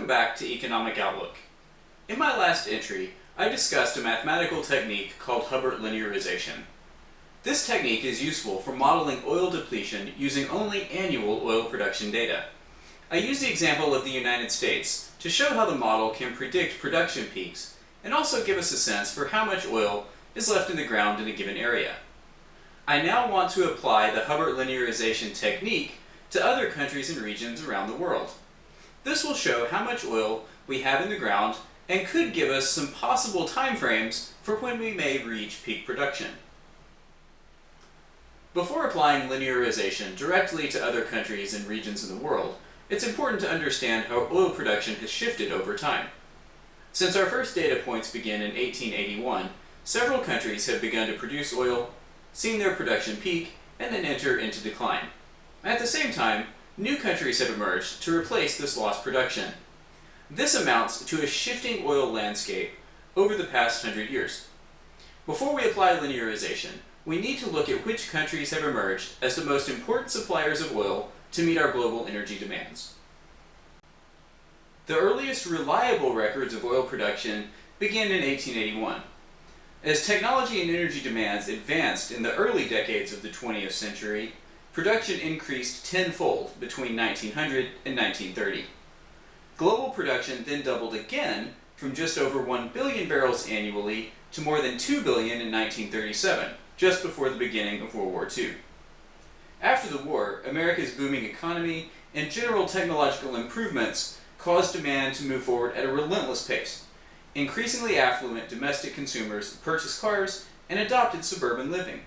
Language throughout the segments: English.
Welcome back to Economic Outlook. In my last entry, I discussed a mathematical technique called Hubbert linearization. This technique is useful for modeling oil depletion using only annual oil production data. I used the example of the United States to show how the model can predict production peaks and also give us a sense for how much oil is left in the ground in a given area. I now want to apply the Hubbert linearization technique to other countries and regions around the world. This will show how much oil we have in the ground and could give us some possible timeframes for when we may reach peak production. Before applying linearization directly to other countries and regions in the world, it's important to understand how oil production has shifted over time. Since our first data points begin in 1881, several countries have begun to produce oil, seen their production peak, and then enter into decline. At the same time, new countries have emerged to replace this lost production. This amounts to a shifting oil landscape over the past 100 years. Before we apply linearization, we need to look at which countries have emerged as the most important suppliers of oil to meet our global energy demands. The earliest reliable records of oil production begin in 1881. As technology and energy demands advanced in the early decades of the 20th century, production increased tenfold between 1900 and 1930. Global production then doubled again from just over 1 billion barrels annually to more than 2 billion in 1937, just before the beginning of World War II. After the war, America's booming economy and general technological improvements caused demand to move forward at a relentless pace. Increasingly affluent domestic consumers purchased cars and adopted suburban living.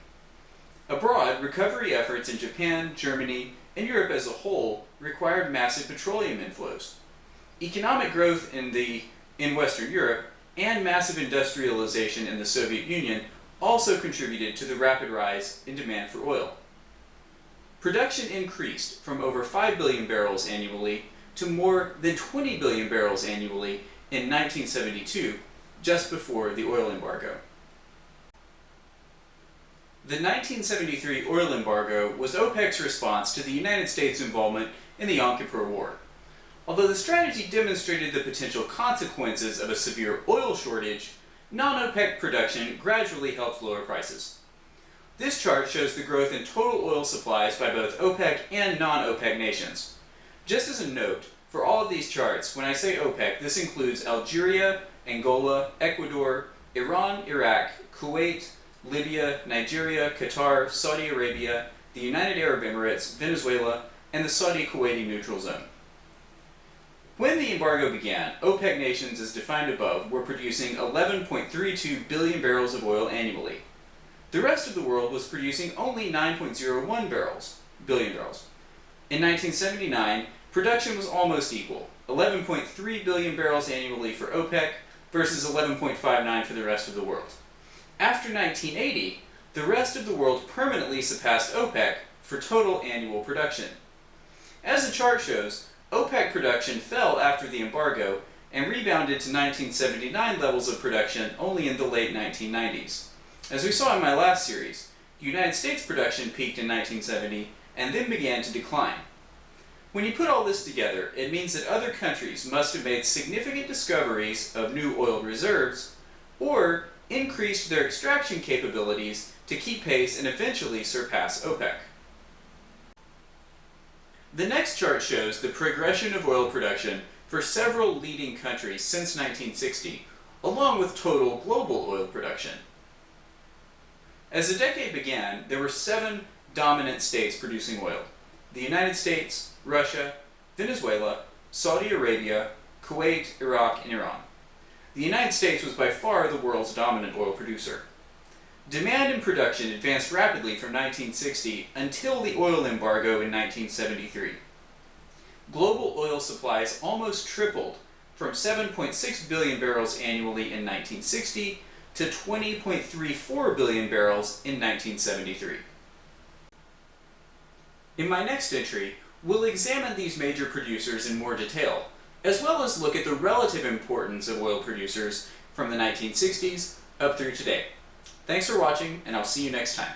Abroad, recovery efforts in Japan, Germany, and Europe as a whole required massive petroleum inflows. Economic growth in Western Europe and massive industrialization in the Soviet Union also contributed to the rapid rise in demand for oil. Production increased from over 5 billion barrels annually to more than 20 billion barrels annually in 1972, just before the oil embargo. The 1973 oil embargo was OPEC's response to the United States' involvement in the Yom Kippur War. Although the strategy demonstrated the potential consequences of a severe oil shortage, non-OPEC production gradually helped lower prices. This chart shows the growth in total oil supplies by both OPEC and non-OPEC nations. Just as a note, for all of these charts, when I say OPEC, this includes Algeria, Angola, Ecuador, Iran, Iraq, Kuwait, Libya, Nigeria, Qatar, Saudi Arabia, the United Arab Emirates, Venezuela, and the Saudi-Kuwaiti neutral zone. When the embargo began, OPEC nations as defined above were producing 11.32 billion barrels of oil annually. The rest of the world was producing only 9.01 billion barrels. In 1979, production was almost equal, 11.3 billion barrels annually for OPEC versus 11.59 for the rest of the world. After 1980, the rest of the world permanently surpassed OPEC for total annual production. As the chart shows, OPEC production fell after the embargo and rebounded to 1979 levels of production only in the late 1990s. As we saw in my last series, United States production peaked in 1970 and then began to decline. When you put all this together, it means that other countries must have made significant discoveries of new oil reserves or increased their extraction capabilities to keep pace and eventually surpass OPEC. The next chart shows the progression of oil production for several leading countries since 1960, along with total global oil production. As the decade began, there were 7 dominant states producing oil: the United States, Russia, Venezuela, Saudi Arabia, Kuwait, Iraq, and Iran. The United States was by far the world's dominant oil producer. Demand and production advanced rapidly from 1960 until the oil embargo in 1973. Global oil supplies almost tripled from 7.6 billion barrels annually in 1960 to 20.34 billion barrels in 1973. In my next entry, we'll examine these major producers in more detail, as well as look at the relative importance of oil producers from the 1960s up through today. Thanks for watching, and I'll see you next time.